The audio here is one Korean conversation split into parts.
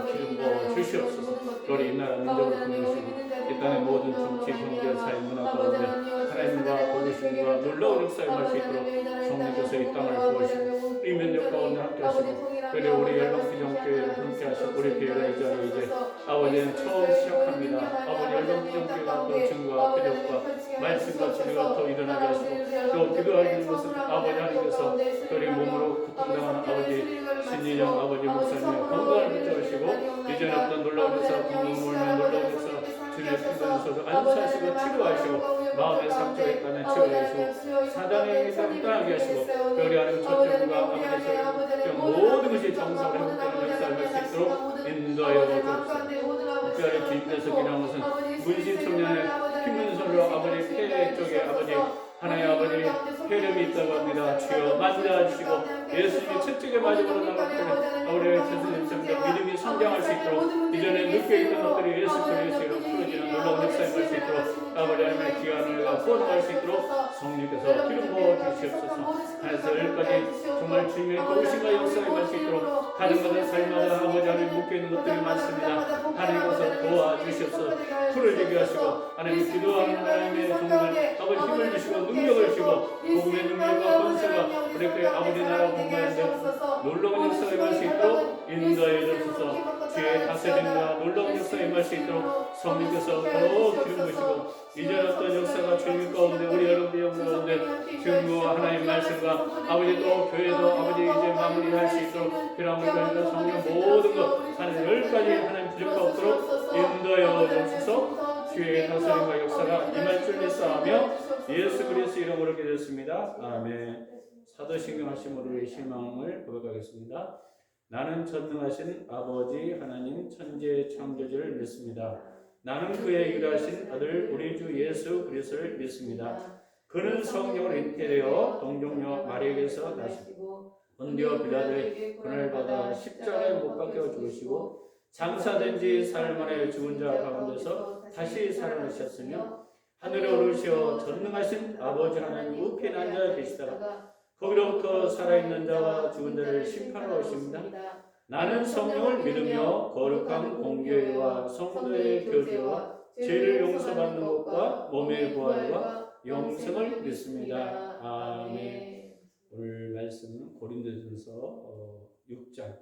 기름 부어 주시옵소서. glory 이 나라 민족을 부르시고 이 땅의 모든 정치, 경제, 사회, 문화 가운데 하나님과 거두심과 놀라운 역사에 임할 수 있도록 성령께서 이 땅을 부으시고 이 면역 가운데 함께 하시고 그리고 우리 열방기정교회를 함께 하시고 우리 교회가 이제 아버지는 처음 시작합니다. 아버지 열방기정교회가 또 증거와 표적과 말씀과 진리가 또 일어나게 하시고 또 기도하는 것은 아버지 하나님께서 우리 몸으로 고통당하는 아버지 신인영 아버지 목사님의 건강을 붙잡으시고 이제는 어떤 놀라운 역사 공동을 놀라운 역사 주님의 편도에서도 안수하시고 치료하시고 마음의 상처에 있다면 치료하시고 사단의 힘을 떠나게 하시고 우리 하나님 첫째가 아버지 모든 것이 정상으로 회복되는 역사를 할 수 있도록 인도하여 주옵소서. 특별히 주님께서 기도한 것은 문신 청년의 김문선으로 아버지 폐 쪽에 아버지 하나님 아버지 폐렴이 있다고 합니다. 주여 만져주시고 예수님이 첫째에 맞으므로 나갔고 우리의 예수님 때문에 믿음이 성장할 수 있도록 이전에 묶여있던 것들이 예수 그리스도로 풀어지는 놀라운 역사에 갈 수 있도록 아버지 하나님의 기한을 포함할 수 있도록 성령께서 기름 부어 주시옵소서. 하나님께서 여기까지 정말 주님의 도우심과 역사에 갈 수 있도록 가정마다 삶마다 아버지 하나님 묶여있는 것들이 많습니다. 하나님께서 도와주시옵소서. 풀어지게 하시고 하나님 기도하는 하나님의 정말 아버지 힘을 주시고 능력을 주시고 복음의 능력과 권세가 우리 아버지 나라 공부하는데 놀라운 역사에 갈 수 있도록 인도해 주옵소서. 주의 다스림과 놀라운 역사에 임할 수 있도록 성령께서 더 기름 부으시고 이제 어떤 역사가 주님 가운데 우리 여러분의 영혼 가운데 증거와 하나님의 말씀과 아버지 또 교회도 아버지 이제 마무리할 수 있도록 필요한 것들과 성령 모든 것 하나님 열까지 하나님 부족하 없도록 인도하여 주옵소서. 주의 다스림과 역사가 임할 줄 믿사하며 예수 그리스도 이름으로 기도했습니다. 아멘. 사도신경 하심으로 우리의 희망을 고백하겠습니다. 나는 전능하신 아버지 하나님 천지의 창조주를 믿습니다. 나는 그의 유일하신 아들 우리 주 예수 그리스도를 믿습니다. 그는 성령으로 잉태되어 동정녀 마리아에게서 나시고 본디오 빌라도의 고난을 받아 십자가에 못 박혀 죽으시고 장사된 지 사흘 만에 죽은 자 가운데서 다시 살아나셨으며 하늘에 오르시어 전능하신 아버지 하나님 우편에 앉아 계시다가 거기로부터 살아있는 자와 죽은 자를 심판하러 오십니다. 나는 성령을 믿으며 거룩한 공교회와 성도의 교제와 죄를 용서받는 것과 몸의 부활과 영생을 믿습니다. 아멘. 오늘 말씀은 고린도전서 6장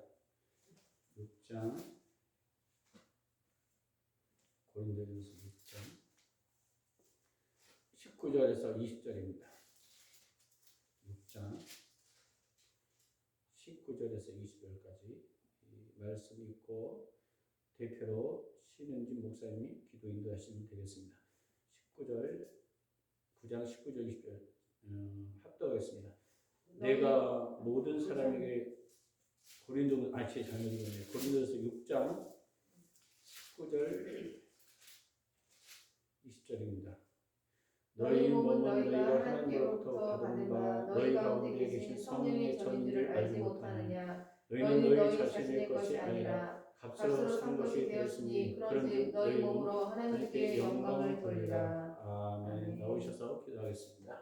고린도전서 6장 19절에서 20절입니다. 6장 19절에서 20절까지 말씀 읽고 대표로 신은진 목사님이 기도 인도하시면 되겠습니다. 9장 19절 20절 합독하겠습니다. 내가 모든 사람에게 고린도서 6장 19절 20절입니다. 너희 몸은 너희가 하나님으로부터 받은 바 너희 가운데 계신 성령의 전인을 알지 못하느냐. 너희는 너희 자신의 것이 아니라 값으로 산 것이 되었으니 그런즉 너희 몸으로 하나님께 영광을 돌리라. 아멘. 나오셔서 기도하겠습니다.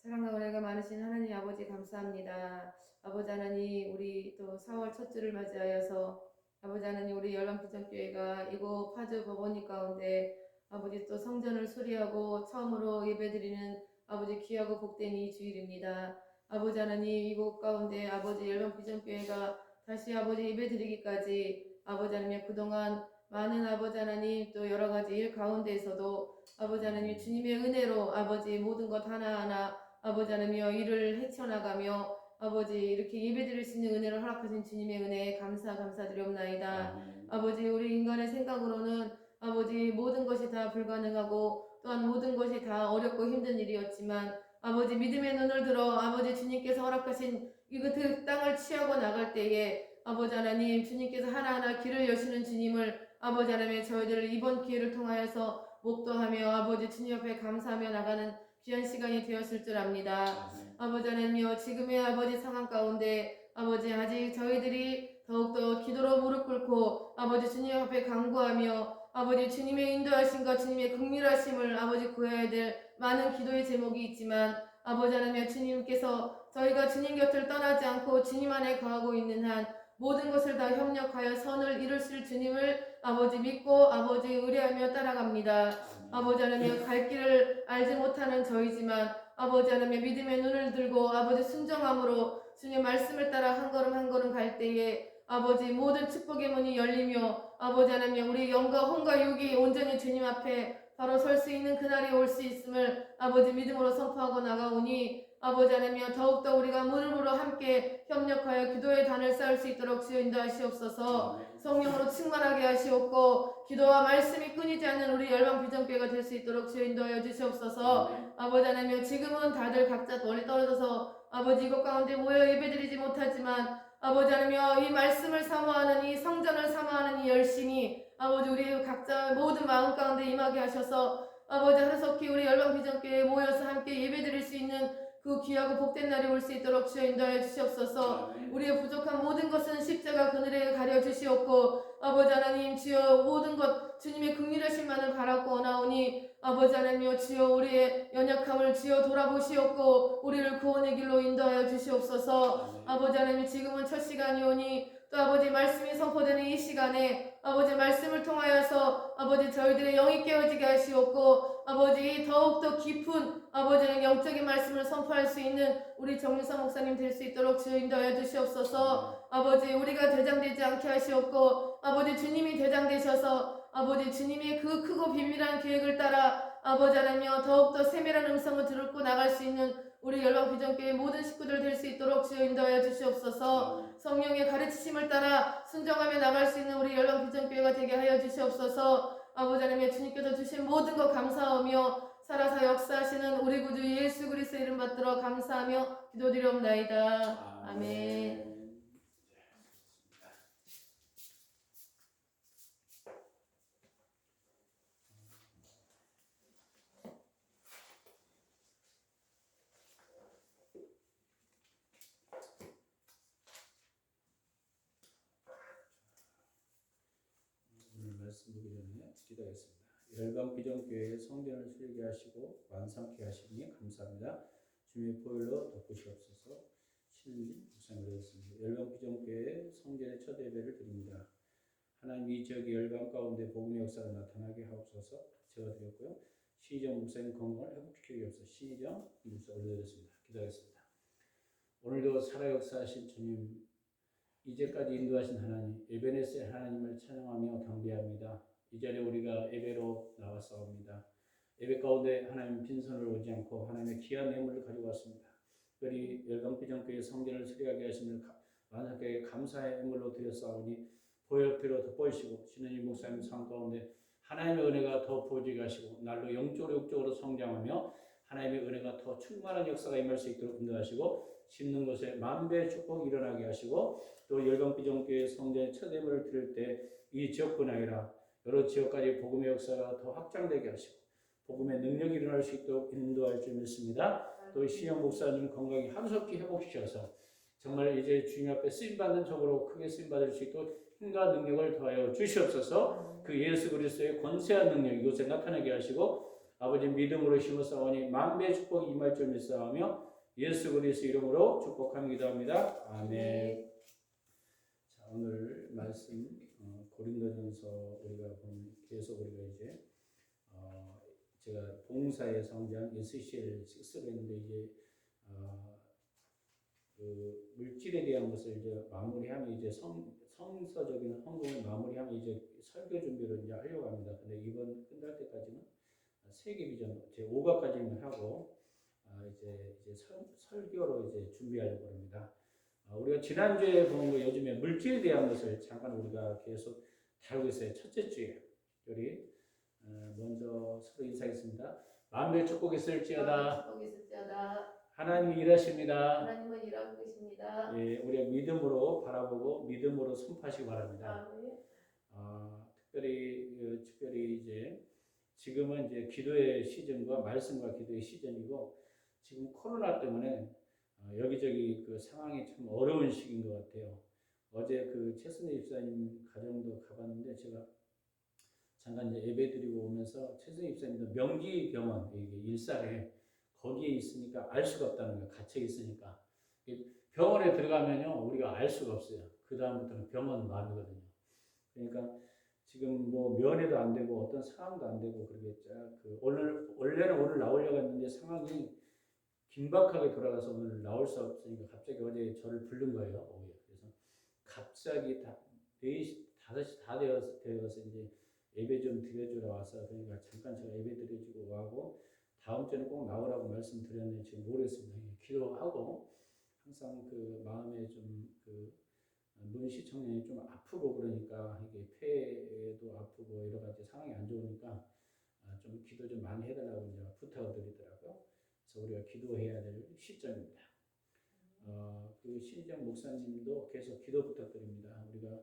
사랑과 은혜가 많으신 하나님 아버지 감사합니다. 아버지 하나님 우리 또 4월 첫 주를 맞이하여서 아버지 하나님 우리 열방기정교회가 이곳 파주 법원리 가운데 아버지 또 성전을 수리하고 처음으로 예배드리는 아버지 귀하고 복된 이 주일입니다. 아버지 하나님 이곳 가운데 아버지 열방기정교회가 다시 아버지 예배드리기까지 아버지 하나님 그동안 많은 아버지 하나님 또 여러 가지 일 가운데에서도 아버지 하나님 주님의 은혜로 아버지 모든 것 하나하나 아버지 하나님여 일을 헤쳐나가며 아버지 이렇게 예배드릴 수 있는 은혜를 허락하신 주님의 은혜에 감사드리옵나이다. 아버지 우리 인간의 생각으로는 아버지 모든 것이 다 불가능하고 또한 모든 것이 다 어렵고 힘든 일이었지만 아버지 믿음의 눈을 들어 아버지 주님께서 허락하신 그 땅을 취하고 나갈 때에 아버지 하나님 주님께서 하나하나 길을 여시는 주님을 아버지 하나님 저희들을 이번 기회를 통하여서 목도하며 아버지 주님 앞에 감사하며 나가는 귀한 시간이 되었을 줄 압니다. 아버지 하나님이여 지금의 아버지 상황 가운데 아버지 아직 저희들이 더욱더 기도로 무릎 꿇고 아버지 주님 앞에 간구하며 아버지 주님의 인도하심과 주님의 긍휼하심을 아버지 구해야 될 많은 기도의 제목이 있지만 아버지 하나님 주님께서 저희가 주님 곁을 떠나지 않고 주님 안에 거하고 있는 한 모든 것을 다 협력하여 선을 이루실 주님을 아버지 믿고 아버지 의뢰하며 따라갑니다. 아버지 하나님 갈 길을 알지 못하는 저희지만 아버지 하나님 믿음의 눈을 들고 아버지 순종함으로 주님 말씀을 따라 한 걸음 한 걸음 갈 때에 아버지 모든 축복의 문이 열리며 아버지 하나님 우리 영과 혼과 육이 온전히 주님 앞에 바로 설 수 있는 그날이 올 수 있음을 아버지 믿음으로 선포하고 나가오니 아버지 하나님 더욱더 우리가 무릎으로 함께 협력하여 기도의 단을 쌓을 수 있도록 주여 인도하시옵소서. 성령으로 충만하게 하시옵고 기도와 말씀이 끊이지 않는 우리 열방 비전교회가 될 수 있도록 주여 인도하여 주시옵소서. 아버지 하나님 지금은 다들 각자 멀리 떨어져서 아버지 이곳 가운데 모여 예배드리지 못하지만 아버지 하나님 이 말씀을 사모하는 이 성전을 사모하는 이 열심이 아버지 우리 각자 모든 마음 가운데 임하게 하셔서 아버지 하루속히 우리 열방 비전교회에 모여서 함께 예배드릴 수 있는 그 귀하고 복된 날이 올 수 있도록 주여 인도하여 주시옵소서. 우리의 부족한 모든 것은 십자가 그늘에 가려 주시옵고 아버지 하나님 주여 모든 것 주님의 긍휼하심만을 바라고 원하오니 아버지 하나님여 주여 우리의 연약함을 주여 돌아보시옵고 우리를 구원의 길로 인도하여 주시옵소서. 아버지 하나님 지금은 첫 시간이오니 또 아버지 말씀이 선포되는 이 시간에 아버지 말씀을 통하여서 아버지 저희들의 영이 깨어지게 하시옵고 아버지 더욱더 깊은 아버지는 영적인 말씀을 선포할 수 있는 우리 정유사 목사님 될 수 있도록 주여 인도하여 주시옵소서. 아버지 우리가 대장되지 않게 하시옵고 아버지 주님이 대장되셔서 아버지 주님의 그 크고 비밀한 계획을 따라 아버지 하나님여 더욱더 세밀한 음성을 듣고 나갈 수 있는 우리 열방 비전교회 모든 식구들 될 수 있도록 주여 인도하여 주시옵소서. 성령의 가르치심을 따라 순종하며 나갈 수 있는 우리 열방 비전교회가 되게 하여 주시옵소서. 아버지 하나님 주님께서 주신 모든 것 감사하며 살아서 역사하시는 우리 구주 예수 그리스도 이름 받들어 감사하며 기도드리옵나이다. 아멘. 말씀 보기 전에 기도하겠습니다. 열방 비전교회의 성전을 세우게 하시고 완성케 하시니 감사합니다. 주님의 보혈로 덮으시옵소서. 신민 목사님 그러셨습니다. 열방 비전교회의 성전의 첫 예배를 드립니다. 하나님 이 지역의 열방 가운데 복음의 역사가 나타나게 하옵소서. 제가 드렸고요. 신희정 목사님 건강을 회복시키게 하옵소서. 신희정 목사 올려드렸습니다. 기도하겠습니다. 오늘도 살아 역사하신 주님 이제까지 인도하신 하나님, 에베네스의 하나님을 찬양하며 경배합니다. 이 자리에 우리가 예배로 나왔사옵니다. 예배 가운데 하나님 빈손을 오지 않고 하나님의 귀한 예물을 가지고 왔습니다. 특별히 열방비전교회 성전을 수리하게 하심을 만삭하게 감사의 예물로 드렸사오니 보혈피로 덮어주시고 신은희 목사님 삶 가운데 하나님의 은혜가 더 부어지게 하시고 날로 영적으로 육적으로 성장하며 하나님의 은혜가 더 충만한 역사가 임할 수 있도록 인도하시고 심는 곳에 만배의 축복이 일어나게 하시고 또 열방비전교회 성전의 첫 예물을 드릴 때 이 지역뿐 아니라 여러 지역까지 복음의 역사가 더 확장되게 하시고 복음의 능력이 일어날 수 있도록 인도할 줄 믿습니다. 또 신영 목사님 건강이 하루속히 회복시켜서 정말 이제 주님 앞에 쓰임받는 적으로 크게 쓰임받을 수 있도록 힘과 능력을 더하여 주시옵소서. 그 예수 그리스도의 권세한 능력 이곳에 나타나게 하시고 아버지 믿음으로 심어싸우니 만배의 축복이 임할 줄 믿사오며 예수 그리스도 이름으로 축복하며 기도합니다. 아멘. 자, 오늘 말씀 고린도전서 우리가 보면 계속 우리가 이제 제가 봉사의 성장 SCL 6로 했는데 이제 그 물질에 대한 것을 이제 마무리하면 이제 성서적인 헌금을 마무리하면 이제 설교 준비를 이제 하려고 합니다. 근데 이번 끝날 때까지는 세계 비전 제 5과까지는 하고 이제 설교로 이제 준비하려고 합니다. 우리가 지난주에 본 거 요즘에 물질에 대한 것을 잠깐 우리가 계속 다루고 있어요. 첫째 주에 우리 먼저 서로 인사하겠습니다. 만별 축복이 있을지어다. 하나님이 일하십니다. 하나님은 일하고 계십니다. 예, 우리가 믿음으로 바라보고 믿음으로 선포하시기 바랍니다. 특별히 이제 지금은 이제 기도의 시즌과 말씀과 기도의 시즌이고 지금 코로나 때문에 여기저기 그 상황이 참 어려운 시기인 것 같아요. 어제 그 최순애 집사님 가정도 가봤는데 제가 잠깐 이제 예배드리고 오면서 최승희 집사님도 명기병원 이게 일산에 거기에 있으니까 알 수가 없다는 거예요. 갇혀 있으니까. 병원에 들어가면요 우리가 알 수가 없어요. 그 다음부터는 병원 마비거든요. 그러니까 지금 뭐 면회도 안 되고 어떤 상황도 안 되고 그러겠죠. 원래는 오늘 나오려고 했는데 상황이 긴박하게 돌아가서 오늘 나올 수 없으니까 갑자기 어제 저를 부른 거예요. 오후에. 그래서 갑자기 4시, 5시 다 되어서 이제 예배 좀 드려주러 와서 그러니까 잠깐 제가 예배 드려주고 가고 다음 주에는 꼭 나오라고 말씀드렸는데 지금 모르겠습니다. 기도하고 항상 그 마음에 좀그 문시청년이 좀 아프고 그러니까 이게 폐도 아프고 여러 가지 상황이 안 좋으니까 좀 기도 좀 많이 해달라고 이제 부탁을 드리더라고요. 그래서 우리가 기도해야 될 시점입니다. 그 신희정 목사님도 계속 기도 부탁드립니다. 우리가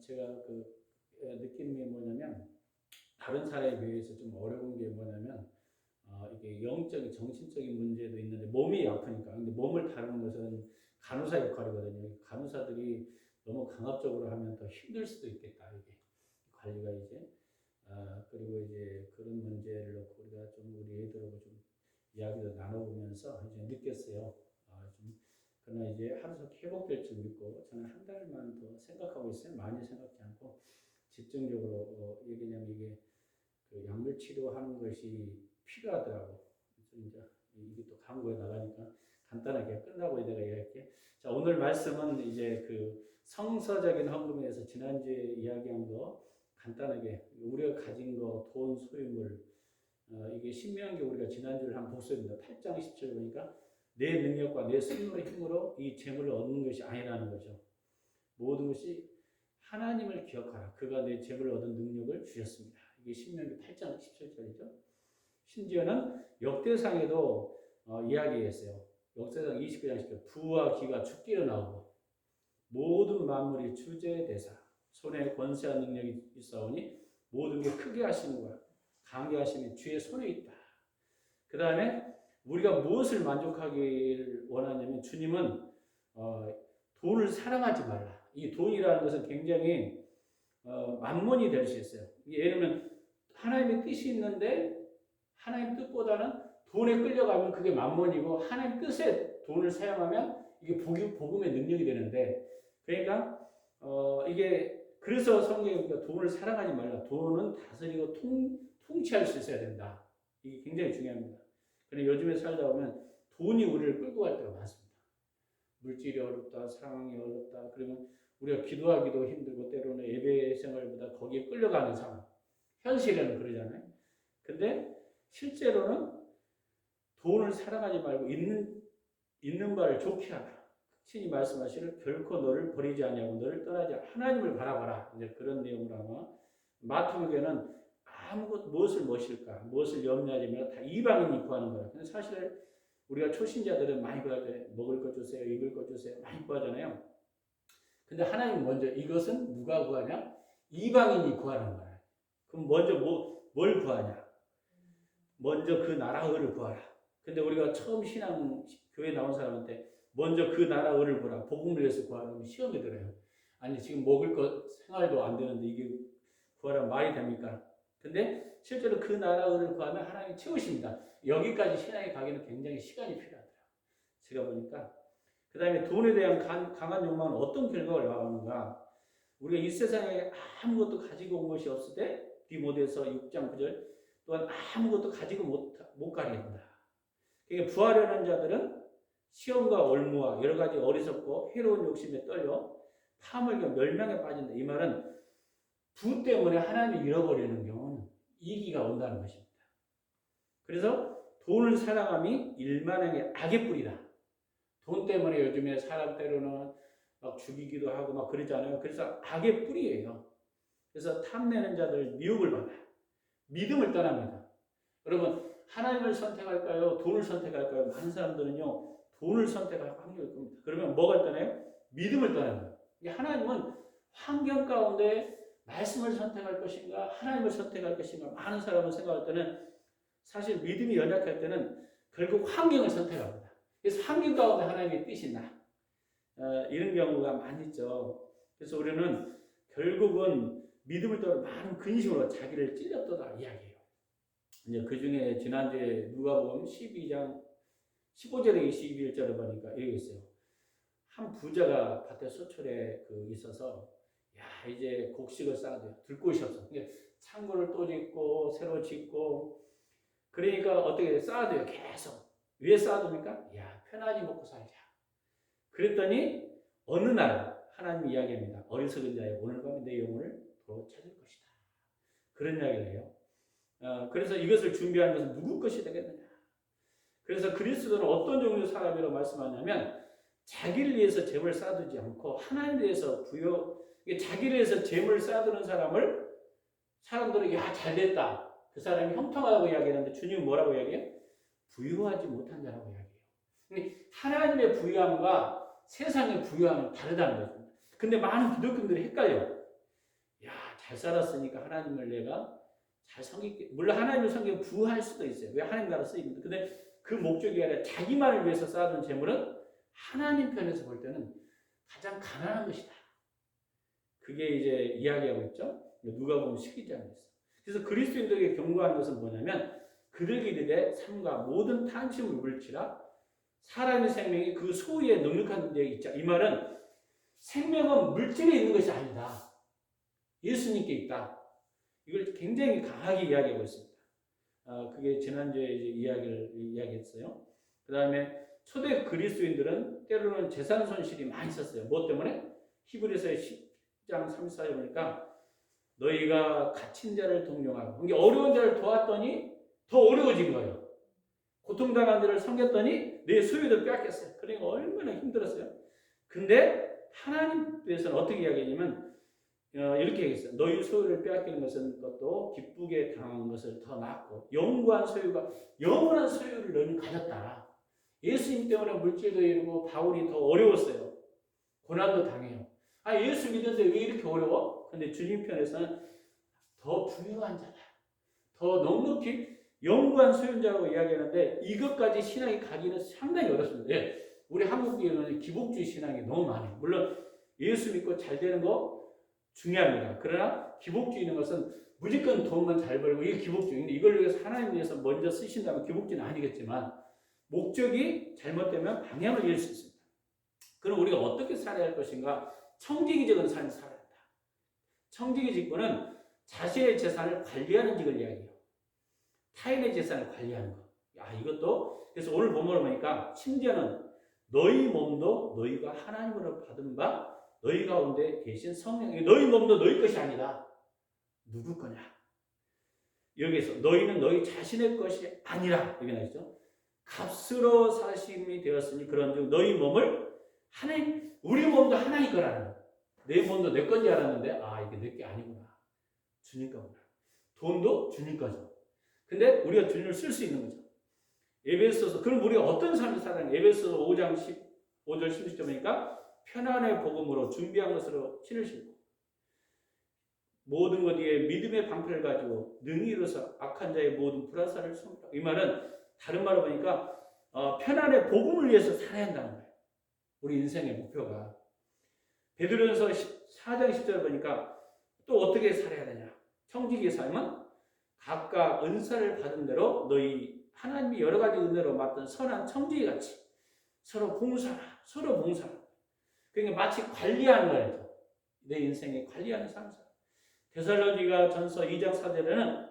제가 그 느끼는 게 뭐냐면 다른 사람에 비해서 좀 어려운 게 뭐냐면 이게 영적인 정신적인 문제도 있는데 몸이 아프니까 근데 몸을 다루는 것은 간호사 역할이거든요. 간호사들이 너무 강압적으로 하면 더 힘들 수도 있겠다. 이게 관리가 이제 그리고 이제 그런 문제를 놓고 우리가 좀 우리 애들하고 좀 이야기도 나눠보면서 이제 느꼈어요. 좀 그러나 이제 하루속 회복될 줄 믿고 저는 한 달만 더 생각하고 있어요. 많이 생각지 않고 집중적으로 왜냐면 이게 그 약물 치료하는 것이 필요하더라고. 그래서 이제 이게 또 광고에 나가니까 간단하게 끝나고 내가 이야기할게. 자, 오늘 말씀은 이제 그 성서적인 헌금에 대해서 지난주에 이야기한 거 간단하게 우리가 가진 거, 돈, 소유물 이게 신명기 우리가 지난주에 한 복습입니다. 8장 17 보니까 내 능력과 내 손의 힘으로 이 재물을 얻는 것이 아니라는 거죠. 모든 것이 하나님을 기억하라. 그가 내 재물을 얻은 능력을 주셨습니다. 이게 신명기 8장 17절이죠. 심지어는 역대상에도 이야기했어요. 역대상 29장 10절 부와 기가 죽기로 나오고 모든 만물이 주제대사 손에 권세한 능력이 있사오니 모든 게 크게 하심과 강하게 하심이 주의 손에 있다. 그 다음에 우리가 무엇을 만족하기를 원하냐면 주님은 돈을 사랑하지 말라. 이 돈이라는 것은 굉장히 만몬이 될 수 있어요. 예를 들면 하나님의 뜻이 있는데 하나님 뜻보다는 돈에 끌려가면 그게 만몬이고 하나님 뜻에 돈을 사용하면 이게 복음의 능력이 되는데 그러니까 이게 그래서 성경에 돈을 사랑하지 말라. 돈은 다스리고 통치할 수 있어야 된다. 이게 굉장히 중요합니다. 그런데 요즘에 살다 보면 돈이 우리를 끌고 갈 때가 많습니다. 물질이 어렵다, 상황이 어렵다. 그러면 우리가 기도하기도 힘들고 때로는 예배 생활보다 거기에 끌려가는 상황. 현실에는 그러잖아요. 근데 실제로는 돈을 사랑하지 말고 있는 바를 좋게 하라. 신이 말씀하시를 결코 너를 버리지 아니하고 너를 떠나지 하나님을 바라봐라. 이제 그런 내용으로 아마 마태복음에는 무엇을 모실까, 무엇을 염려하지 말고 다 이방인이 구하는 거라. 근데 사실 우리가 초신자들은 많이 구할 때 먹을 것 주세요, 입을 것 주세요, 많이 구하잖아요. 근데 하나님 먼저 이것은 누가 구하냐? 이방인이 구하는 거야. 그럼 먼저 뭘 구하냐? 먼저 그 나라 의를 구하라. 근데 우리가 처음 교회 나온 사람한테 먼저 그 나라 의를 구하라. 복음을 위해서 구하라면 시험이 들어요. 아니 지금 먹을 것 생활도 안 되는데 이게 구하라면 말이 됩니까? 근데 실제로 그 나라 의를 구하면 하나님이 채우십니다. 여기까지 신앙에 가기는 굉장히 시간이 필요하더라고요. 제가 보니까 그 다음에 돈에 대한 강한 욕망은 어떤 결과를 나오는가? 우리가 이 세상에 아무것도 가지고 온 것이 없을 때 디모데서 6장 9절 또한 아무것도 가지고 못 가게 된다. 그러니까 부하려는 자들은 시험과 올무와 여러 가지 어리석고 해로운 욕심에 떨려 파멸과 멸망에 빠진다. 이 말은 부 때문에 하나님을 잃어버리는 경우는 이기가 온다는 것입니다. 그래서 돈을 사랑함이 일만행의 악의 뿌리다. 돈 때문에 요즘에 사람 때로는 막 죽이기도 하고 막 그러잖아요. 그래서 악의 뿌리예요. 그래서 탐내는 자들 미혹을 받아요. 믿음을 떠납니다. 여러분 하나님을 선택할까요? 돈을 선택할까요? 많은 사람들은요 돈을 선택할 확률이 큽니다. 그러면 뭐가 떠나요? 믿음을 떠나요. 하나님은 환경 가운데 말씀을 선택할 것인가 하나님을 선택할 것인가 많은 사람은 생각할 때는 사실 믿음이 연약할 때는 결국 환경을 선택합니다. 그래서 환경 가운데 하나님의 뜻이 이런 경우가 많이 있죠. 그래서 우리는 결국은 믿음을 떠나 많은 근심으로 자기를 찔렸도다 이야기해요. 이제 그 중에 지난주에 누가복음 12장 15절에 21절을 보니까 이렇게 있어요. 한 부자가 밭에 소철에 있어서 야 이제 곡식을 쌓아야 돼요. 들 곳이 없어. 창고를 또 짓고 새로 짓고 그러니까 어떻게 쌓아야 돼요. 계속. 왜 쌓아둡니까? 야 편안히 먹고 살자. 그랬더니 어느 날 하나님 이야기합니다. 어리석은 자여 오늘 밤에 내 영혼을 도로 찾을 것이다. 그런 이야기를 해요. 그래서 이것을 준비하는 것은 누구 것이 되겠느냐. 그래서 그리스도는 어떤 종류의 사람이라고 말씀하냐면 자기를 위해서 재물을 쌓아두지 않고 하나님을 위해서 자기를 위해서 재물을 쌓아두는 사람들은 야 잘됐다. 그 사람이 형통하다고 이야기하는데 주님은 뭐라고 이야기해요? 부유하지 못한 자라고 이야기해요. 하나님의 부유함과 세상의 부유함은 다르다는 거죠. 근데 많은 기독교인들이 헷갈려요. 야, 잘 살았으니까 하나님을 내가 잘 섬기게. 물론 하나님을 섬기면 부할 수도 있어요. 왜 하나님 나라 쓰입니다. 근데 그 목적이 아니라 자기만을 위해서 쌓아둔 재물은 하나님 편에서 볼 때는 가장 가난한 것이다. 그게 이제 이야기하고 있죠. 누가복음 12장에 있어. 그래서 그리스도인들에게 경고하는 것은 뭐냐면 그들의 삶과 모든 탐심을 물지라 사람의 생명이 그 소유에 넉넉한 데 있자. 이 말은 생명은 물질에 있는 것이 아니다. 예수님께 있다. 이걸 굉장히 강하게 이야기하고 있습니다. 그게 지난주에 이제 이야기했어요. 그 다음에 초대 그리스도인들은 때로는 재산 손실이 많이 있었어요. 뭐 때문에? 히브리서 10장 34절 보니까 너희가 갇힌 자를 동정하고 그러니까 어려운 자를 도왔더니 더 어려워진 거예요. 고통당한 자를 섬겼더니 내 소유도 빼앗겼어요. 그러니까 얼마나 힘들었어요. 근데 하나님께서는 어떻게 이야기하냐면 이렇게 얘기했어요. 너희 소유를 빼앗기는 것은 것도 기쁘게 당한 것을 더 낫고 영원한 소유를 너희는 가졌다. 예수님 때문에 물질도 이루고 바울이 더 어려웠어요. 고난도 당해요. 예수 믿는데 왜 이렇게 어려워? 근데 주님 편에서는 더 부유한 자다. 더 넉넉히 영구한 소유자라고 이야기하는데 이것까지 신앙이 가기는 상당히 어렵습니다. 우리 한국에는 기복주의 신앙이 너무 많아요. 물론 예수 믿고 잘 되는 거 중요합니다. 그러나 기복주의 있는 것은 무조건 돈만 잘 벌고 이게 기복주의인데 이걸 위해서 하나님 위해서 먼저 쓰신다면 기복주의는 아니겠지만 목적이 잘못되면 방향을 잃을 수 있습니다. 그럼 우리가 어떻게 살아야 할 것인가? 청지기적인 삶을 살아야 한다. 청지기 직분은 자신의 재산을 관리하는 직을 이야기해요. 타인의 재산을 관리하는 것. 이것도 그래서 오늘 본문을 보니까 심지어는 너희 몸도 너희가 하나님으로 받은 바 너희 가운데 계신 성령. 너희 몸도 너희 것이 아니다. 누구 거냐? 여기서 너희는 너희 자신의 것이 아니라 여기 나있죠. 값으로 사심이 되었으니 그런즉 너희 몸을 우리 몸도 하나님 거라는 거야. 내 몸도 내 건지 알았는데 이게 내 게 아니구나. 주님 거구나. 돈도 주님 거죠. 근데 우리가 주님을 쓸 수 있는 거죠. 에베소서 그럼 우리가 어떤 삶을 살아야 하냐? 에베소서 5장 15절 16절 보니까 편안의 복음으로 준비한 것으로 신을 신고 모든 것 위에 믿음의 방패를 가지고 능히 이루어서 악한 자의 모든 불화살을 쏜다. 이 말은 다른 말로 보니까 편안의 복음을 위해서 살아야 한다는 거예요. 우리 인생의 목표가. 베드로전서 4장 10절 보니까 또 어떻게 살아야 되냐? 청지기의 삶은 각각 은사를 받은 대로 너희 하나님이 여러 가지 은혜로 맡은 선한 청지기 같이 서로 봉사하라. 그러니까 마치 관리하는 거예요. 내 인생에 관리하는 삶. 데살로니가 전서 2장 4절에는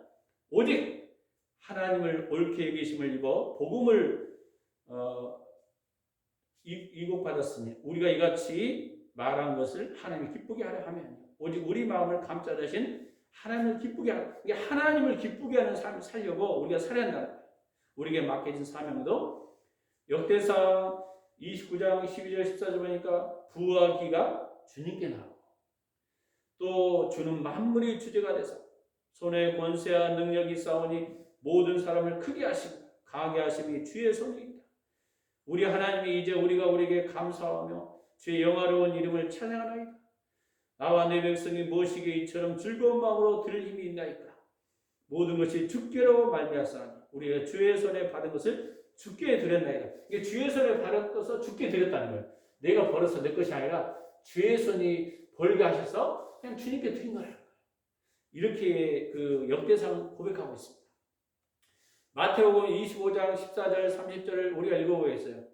오직 하나님을 옳게 여기심을 입어 복음을 이곡받았으니 우리가 이같이 말한 것을 하나님이 기쁘게 하려 하면 오직 우리 마음을 감싸주신 하나님을 기쁘게 하는 하나님을 기쁘게 하는 삶을 살려고 우리가 살아야 한다는 거예요. 우리에게 맡겨진 사명도 역대상 29장 12절 14절 보니까 부와 기가 주님께 나오고 또 주는 만물이 주제가 돼서 손에 권세와 능력이 있사오니 모든 사람을 크게 하시고 강하게 하심이 주의 손에 있다. 우리 하나님이 이제 우리가 우리에게 감사하며 주의 영화로운 이름을 찬양하나이다. 나와 내 백성이 무엇이게 이처럼 즐거운 마음으로 들을 힘이 있나이까. 모든 것이 주께로 말미암사니 우리가 주의 손에 받은 것을 주께 드렸나이다. 이게 주의 손에 받아서 주께 드렸다는 거예요. 내가 벌어서 내 것이 아니라 주의 손이 벌게 하셔서 그냥 주님께 드린 거라는 거예요. 이렇게 그 역대상 고백하고 있습니다. 마태복음 25장 14절 30절을 우리가 읽어보겠어요.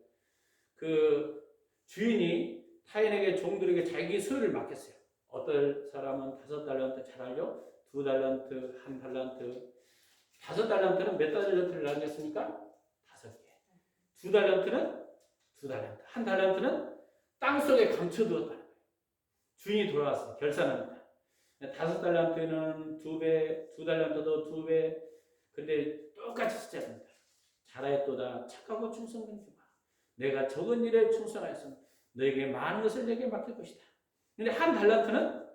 그 주인이 타인에게 종들에게 자기 소유를 맡겼어요. 어떤 사람은 5달란트, 잘 알죠? 2달란트, 1달란트. 5달란트는 몇 달란트를 남겼습니까? 5개. 2달란트는 2달란트. 1달란트는 땅속에 감춰두었다는 거예요. 주인이 돌아왔어요. 결산합니다. 5달란트는 2배, 2달란트도 2배. 근데 똑같이 숫자입니다. 잘하였도다. 착하고 충성된 주가. 내가 적은 일에 충성하였으면 너에게 많은 것을 내게 맡길 것이다. 근데 1달란트는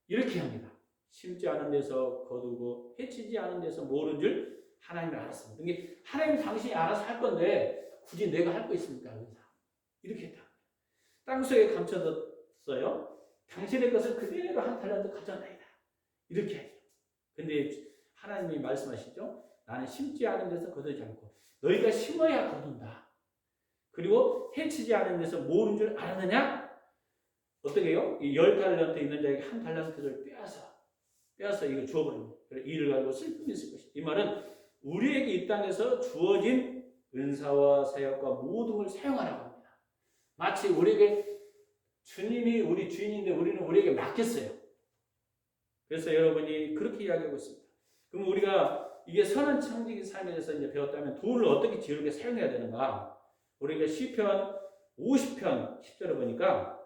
이렇게 합니다. 심지 않은 데서 거두고 해치지 않은 데서 모르는 줄 하나님이 알았습니다. 이게 하나님 당신이 알아서 할 건데 굳이 내가 할 거 있습니까? 이렇게 했다. 땅속에 감춰뒀어요. 당신의 것을 그대로 1달란트 가져나이다. 이렇게 하죠. 근데 하나님이 말씀하시죠. 나는 심지 않은 데서 거두지 않고 너희가 심어야 거둔다. 그리고 해치지 않은 데서 모르는 줄 알았느냐? 어떻게 해요? 이 10달란트 있는 자에게 1달란트를 빼앗아 이거 주어버립니다. 이를 가지고 슬픔이 있을 것이다. 이 말은 우리에게 이 땅에서 주어진 은사와 사역과 모든 걸 사용하라고 합니다. 마치 우리에게 주님이 우리 주인인데 우리는 우리에게 맡겼어요. 그래서 여러분이 그렇게 이야기하고 있습니다. 그럼 우리가 이게 선한 청지기 삶에 대해서 이제 배웠다면 돈을 어떻게 지혜롭게 사용해야 되는가? 우리가 시편 50편 10절에 보니까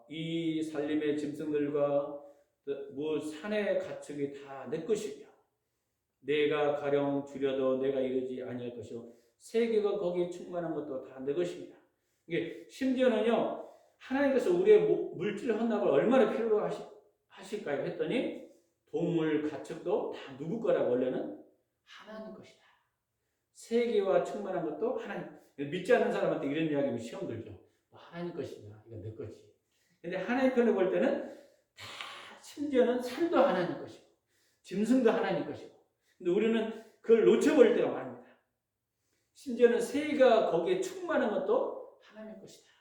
이 살림의 짐승들과 뭐 산의 가축이 다 내 것이며 내가 가령 줄여도 내가 이르지 아니할 것이요 세계가 거기에 충만한 것도 다 내 것입니다. 이게 심지어는요 하나님께서 우리의 물질 헌납을 얼마나 필요로 하실까요? 했더니 동물 가축도 다 누구 거라고 원래는 하나님 것이다. 세계와 충만한 것도 하나님. 믿지 않는 사람한테 이런 이야기하면 시험 들죠. 하나님 것이냐? 이건 내 거지. 근데 하나님 편에 볼 때는 다 심지어는 산도 하나님 것이고 짐승도 하나님 것이고 근데 우리는 그걸 놓쳐버릴 때가 많습니다. 심지어는 세계가 거기에 충만한 것도 하나님의 것이다.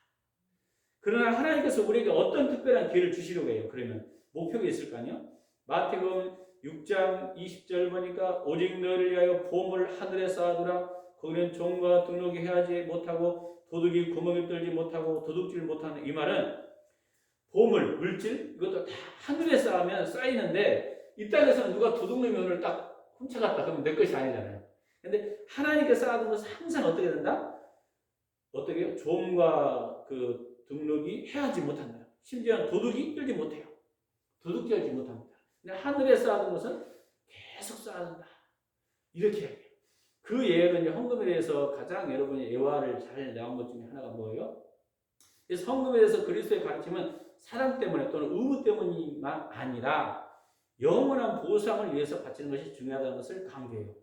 그러나 하나님께서 우리에게 어떤 특별한 기회를 주시려고 해요. 그러면 목표가 있을 거 아니에요? 마태복음 6장 20절 보니까 오직 너를 위하여 보물을 하늘에 쌓아두라. 거기는 종과 등록이 해하지 못하고 도둑이 구멍을 뚫지 못하고 도둑질 못하는 이 말은 보물, 물질 이것도 다 하늘에 쌓으면 쌓이는데 이 땅에서는 누가 도둑놈이 오늘 딱 훔쳐갔다 그러면 내 것이 아니잖아요. 근데 하나님께 쌓아둔 것은 항상 어떻게 된다? 어떻게 해요? 종과 그 등록이 해하지 못한다. 심지어 도둑이 끌지 못해요. 도둑질하지 못합니다. 근데 하늘에 쌓아둔 것은 계속 쌓아둔다. 이렇게 해요. 그 예는 헌금에 대해서 가장 여러분이 예화를 잘 나온 것 중에 하나가 뭐예요? 그래서 헌금에 대해서 그리스도의 가르침은 사랑 때문에 또는 의무 때문이만 아니라 영원한 보상을 위해서 바치는 것이 중요하다는 것을 강조해요.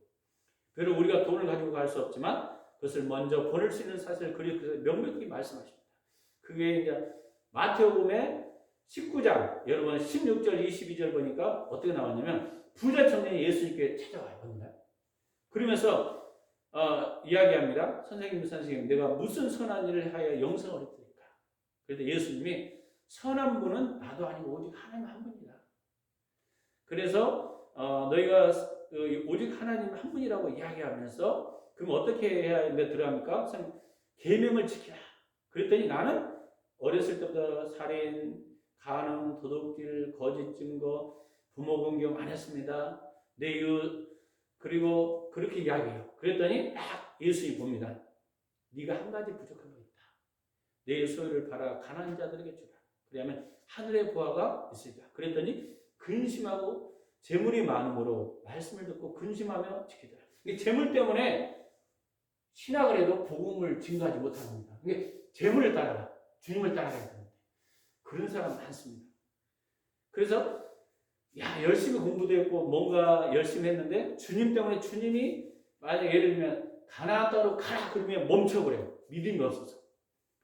비록 우리가 돈을 가지고 갈 수 없지만 그것을 먼저 보낼 수 있는 사실을 그리스도께서 명백히 말씀하십니다. 그게 이제 마태복음의 19장 여러분 16절 22절 보니까 어떻게 나왔냐면 부자 청년이 예수님께 찾아와요. 그러면서 이야기합니다. 선생님 내가 무슨 선한 일을 하여 영생을 얻을까? 그런데 예수님이 선한 분은 나도 아니고 오직 하나님 한 분이다. 그래서 너희가 오직 하나님 한 분이라고 이야기하면서 그럼 어떻게 해야 하는데 들어갑니까? 계명을 지키라. 그랬더니 나는 어렸을 때부터 살인, 간음, 도둑질, 거짓 증거, 부모 공경 안 했습니다. 내 이웃 그리고 그렇게 이야기해요. 그랬더니 딱 예수님이 봅니다. 네가 한 가지 부족한 거 있다. 내 소유를 팔아 가난한 자들에게 주라. 그러면 하늘의 보화가 있으리라. 그랬더니 근심하고 재물이 많음으로 말씀을 듣고 근심하며 지키더라. 이게 재물 때문에 신학을 해도 복음을 증거하지 못하는 겁니다. 이게 재물을 따라라. 주님을 따라가야 되는데 그런 사람 많습니다. 그래서 열심히 공부도 했고 뭔가 열심히 했는데 주님 때문에 주님이 만약 예를 들면 가나안 땅으로 가라 그러면 멈춰버려요. 믿음이 없어서.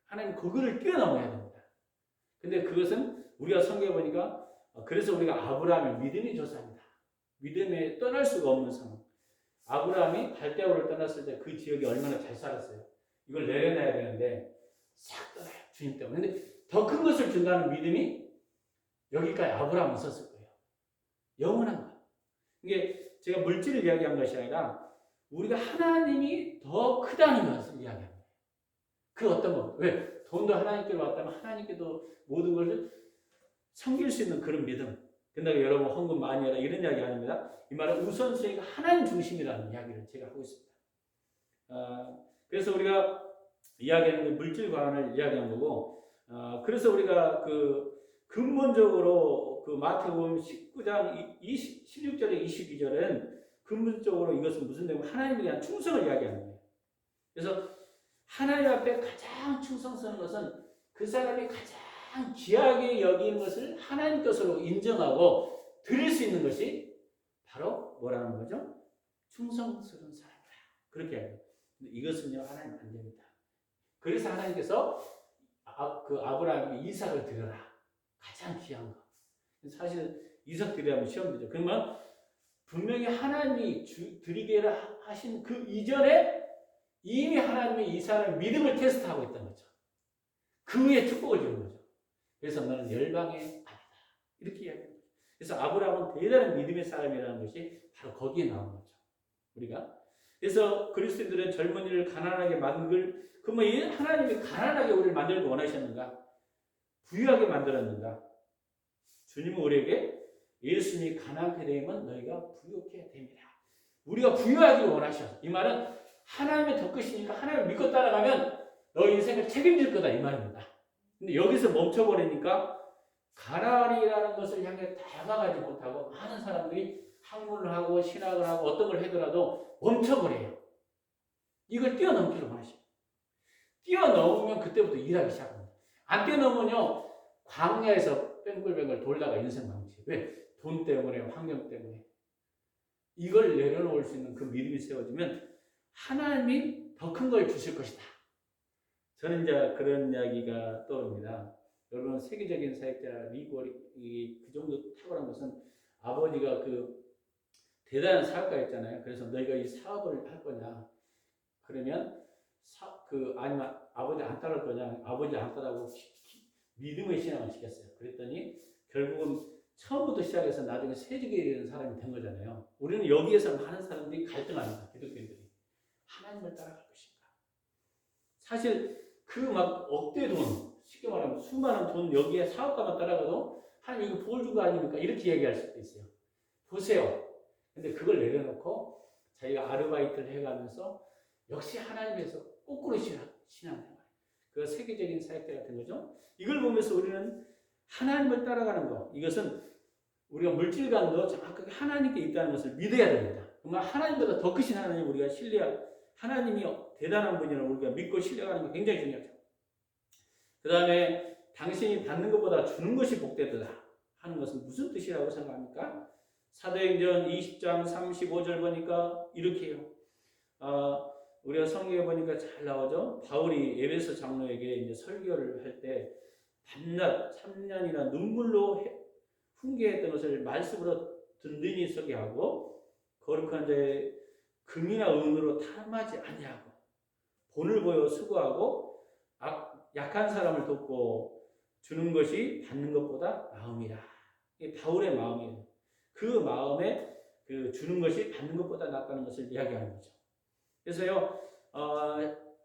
하나님 그거를 뛰어넘어야 됩니다. 근데 그것은 우리가 성경에 보니까 그래서 우리가 아브라함의 믿음이 조사입니다. 믿음에 떠날 수가 없는 상황. 아브라함이 갈대아우를 떠났을 때 그 지역이 얼마나 잘 살았어요. 이걸 내려놔야 되는데 싹 떠나요. 주님 때문에. 근데 더 큰 것을 준다는 믿음이 여기까지 아브라함이 있었을 거예요. 영원한 것. 이게 제가 물질을 이야기한 것이 아니라 우리가 하나님이 더 크다는 것을 이야기합니다. 그 어떤 것. 왜? 돈도 하나님께로 왔다면 하나님께도 모든 것을 섬길 수 있는 그런 믿음. 근데 여러분 헌금 많이 해라 이런 이야기 아닙니다. 이 말은 우선순위가 하나님 중심이라는 이야기를 제가 하고 있습니다. 그래서 우리가 이야기하는 물질 과환을 이야기한 거고, 그래서 우리가 그 근본적으로 그 마태복음 19장 16절에 22절은 근본적으로 이것은 무슨 내용? 하나님에 대한 충성을 이야기하는 거예요. 그래서 하나님 앞에 가장 충성스러운 것은 그 사람이 가장 귀하게 여기는 것을 하나님 것으로 인정하고 드릴 수 있는 것이 바로 뭐라는 거죠? 충성스러운 사람이다. 그렇게 해요. 근데 이것은요 하나님 안 됩니다. 그래서 하나님께서 그 아브라함에게 이삭을 드려라. 가장 귀한 거. 사실 이삭 드리라면 시험되죠. 그러면 분명히 하나님이 드리게 하신 그 이전에 이미 하나님이 이 사람의 믿음을 테스트하고 있던 거죠. 그 후에 축복을 주는 거죠. 그래서 너는 열방의 아들이다. 이렇게 이야기합니다. 그래서 아브라함은 대단한 믿음의 사람이라는 것이 바로 거기에 나온 거죠. 우리가. 그래서 그리스도인들은 젊은이를 가난하게 그러면 이 하나님이 가난하게 우리를 만들고 원하셨는가? 부유하게 만들었는가? 주님은 우리에게 예수님이 가난하게 되면 너희가 부유하게 됩니다. 우리가 부유하기를 원하셔. 이 말은 하나님의 더 크시니까 하나님을 믿고 따라가면 너희 인생을 책임질 거다 이 말입니다. 근데 여기서 멈춰버리니까 가난이라는 것을 향해 다가가지 못하고 많은 사람들이 학문을 하고 신학을 하고 어떤 걸 하더라도 멈춰버려요. 이걸 뛰어넘기를 원하셔. 뛰어넘으면 그때부터 일하기 시작합니다. 안 뛰어넘으면요 광야에서 뱅글뱅글 돌다가 인생 망치. 왜? 돈 때문에, 환경 때문에. 이걸 내려놓을 수 있는 그 믿음이 세워지면 하나님이 더 큰 걸 주실 것이다. 저는 이제 그런 이야기가 떠오릅니다. 여러분 세계적인 사역자 리고리 그 정도 탁월한 것은 아버지가 그 대단한 사업가였잖아요. 그래서 너희가 이 사업을 할 거냐? 그러면 아니면 아버지 안 따를 거냐? 아버지 안 따라고 믿음의 신앙을 시켰어요. 그랬더니 결국은 처음부터 시작해서 나중에 세직이 되는 사람이 된 거잖아요. 우리는 여기에서 많은 사람들이 갈등합니다. 기독교인들이. 하나님을 따라갈 것인가? 사실 그 막 억대 돈, 쉽게 말하면 수많은 돈 여기에 사업가만 따라가도 하나님 이거 복을 준 거 아닙니까? 이렇게 얘기할 수도 있어요. 보세요. 근데 그걸 내려놓고 자기가 아르바이트를 해가면서 역시 하나님에서 거꾸로 신앙생활. 그 세계적인 사역자가 된 거죠. 이걸 보면서 우리는 하나님을 따라가는 것. 이것은 우리가 물질관도 정확하게 하나님께 있다는 것을 믿어야 됩니다. 정말 하나님보다 더 크신 하나님 우리가 하나님이 대단한 분이라는 우리가 믿고 신뢰하는 게 굉장히 중요하죠. 그 다음에 당신이 받는 것보다 주는 것이 복되다 하는 것은 무슨 뜻이라고 생각합니까? 사도행전 20장 35절 보니까 이렇게 해요. 우리가 성경에 보니까 잘 나오죠. 바울이 에베소 장로에게 이제 설교를 할 때 밤낮 3년이나 눈물로 훈계했던 것을 말씀으로 든든히 서게 하고 거룩한 자의 금이나 은으로 탐하지 아니하고 본을 보여 수고하고 약한 사람을 돕고 주는 것이 받는 것보다 나음이라. 이게 바울의 마음이에요. 그 마음에 그 주는 것이 받는 것보다 낫다는 것을 이야기하는 거죠. 그래서요,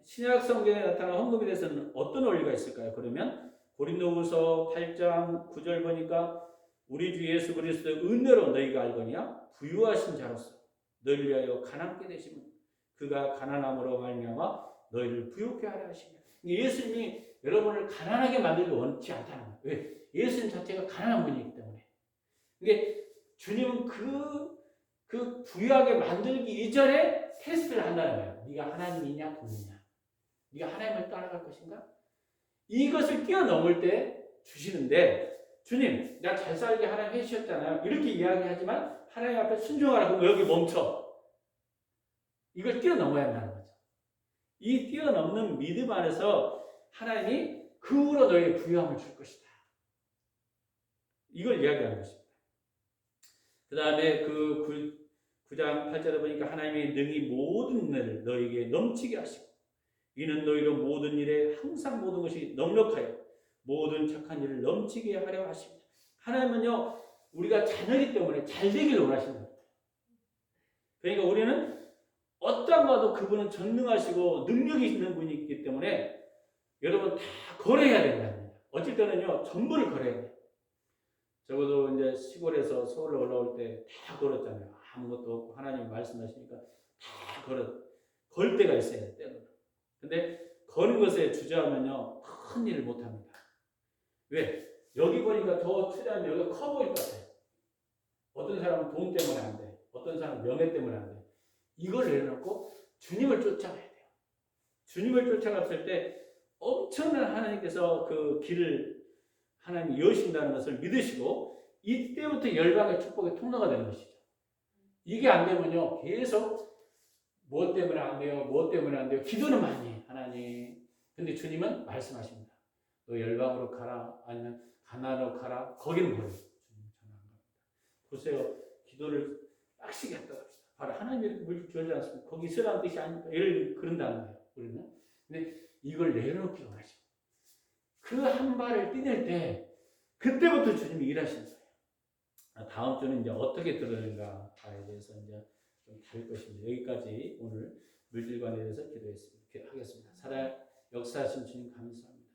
신약 성경에 나타난 헌금에 대해서는 어떤 원리가 있을까요? 그러면 고린도후서 8장 9절 보니까 우리 주 예수 그리스도의 은혜로 너희가 알거니와 부유하신 자로서 너희를 위하여 가난케 되시면 그가 가난함으로 말미암아 너희를 부유케 하려 하시며. 예수님이 여러분을 가난하게 만들기 원치 않다는 거예요. 왜? 예수님 자체가 가난한 분이기 때문에. 이게 주님은 그 부유하게 만들기 이전에 테스트를 한다는 거예요. 네가 하나님이냐 돈이냐. 네가 하나님을 따라갈 것인가? 이것을 뛰어넘을 때 주시는데 주님, 나 잘 살게 하나님 해주셨잖아요. 이렇게 이야기하지만 하나님 앞에 순종하라. 그럼 여기 멈춰. 이걸 뛰어넘어야 한다는 거죠. 이 뛰어넘는 믿음 안에서 하나님이 그 후로 너에게 부유함을 줄 것이다. 이걸 이야기하는 것입니다. 그 다음에 그 9장 8절에 보니까 하나님이 능히 모든 일을 너에게 넘치게 하시고 이는 너희로 모든 일에 항상 모든 것이 넉넉하여 모든 착한 일을 넘치게 하려 하십니다. 하나님은요 우리가 자녀이기 때문에 잘 되길 원하신다. 그러니까 우리는 어떠한 것도 그분은 전능하시고 능력이 있는 분이기 때문에 여러분 다 걸어야 된답니다. 어쩔 때는요 전부를 걸어야 돼요. 적어도 이제 시골에서 서울로 올라올 때 다 걸었잖아요. 아무것도 없고 하나님 말씀하시니까 다 걸 때가 있어요. 때로는. 근데 거는 것에 주저하면요 큰 일을 못합니다. 왜? 여기 보니까 더 투자하면 여기가 커 보일 것 같아요. 어떤 사람은 돈 때문에 안 돼. 어떤 사람은 명예 때문에 안 돼. 이걸 내려놓고 주님을 쫓아가야 돼요. 주님을 쫓아갔을 때 엄청난 하나님께서 그 길을 하나님이 여신다는 것을 믿으시고 이때부터 열방의 축복의 통로가 되는 것이죠. 이게 안 되면요 계속 뭐 때문에 안 돼요? 뭐 때문에 안 돼요? 기도는 많이 해 하나님. 근데 주님은 말씀하십니다. 너 열방으로 가라 아니면 가나안으로 가라. 거기는 뭐예요? 주님 전화 안 갑니다. 보세요. 기도를 빡시게 했다 합시다. 바로 하나님의 물 주지 않습니까? 거기 있으라는 뜻이 아니니까 예를 그런다는 거예요. 우리는. 근데 이걸 내려놓기 원하시고 그 한 발을 뛰낼 때 그때부터 주님이 일하시는 거예요. 다음 주는 이제 어떻게 들어는가에 대해서 이제 좀 다룰 것입니다. 여기까지 오늘 물질관에 대해서 기도하겠습니다. 살아 역사하신 주님 감사합니다.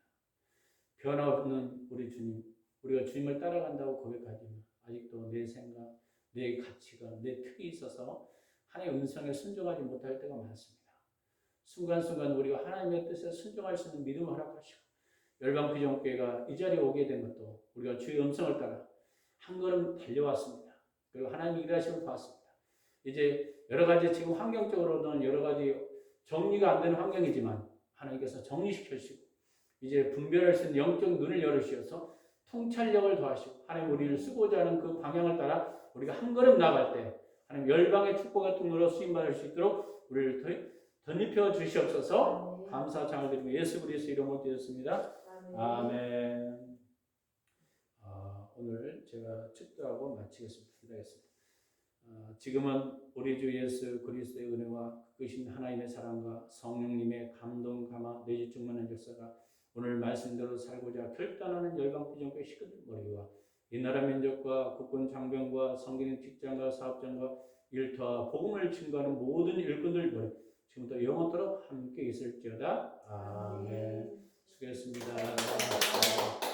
변화없는 우리 주님, 우리가 주님을 따라간다고 고백하지만 아직도 내 생각, 내 가치가, 내 특이 있어서 하나님의 음성에 순종하지 못할 때가 많습니다. 순간순간 우리가 하나님의 뜻에 순종할 수 있는 믿음을 허락하시고 열방비전교회가 이 자리에 오게 된 것도 우리가 주의 음성을 따라 한 걸음 달려왔습니다. 그리고 하나님이 일하심을 봤습니다. 이제 여러 가지 지금 환경적으로는 여러 가지 정리가 안 되는 환경이지만 하나님께서 정리시켜 주시고 이제 분별할 수 있는 영적 눈을 열으셔서 통찰력을 더하시고 하나님 우리를 쓰고자 하는 그 방향을 따라 우리가 한 걸음 나갈 때 하나님 열방의 축복의 통로로 쓰임받을 수 있도록 우리를 덧입혀 주시옵소서. 감사 장을 드리며 예수 그리스도 이름으로 드렸습니다. 아멘. 오늘 제가 축도하고 마치겠습니다. 기도하겠습니다. 지금은 우리 주 예수 그리스도의 은혜와 크신 하나님의 사랑과 성령님의 감동 감화 내지 충만한 역사가 오늘 말씀대로 살고자 결단하는 열방비전교회 식구들 머리와 이 나라 민족과 국군 장병과 성기능 직장과 사업장과 일터와 복음을 증거하는 모든 일꾼들 머리 지금부터 영원토록 함께 있을지어다. 아멘. 수고했습니다.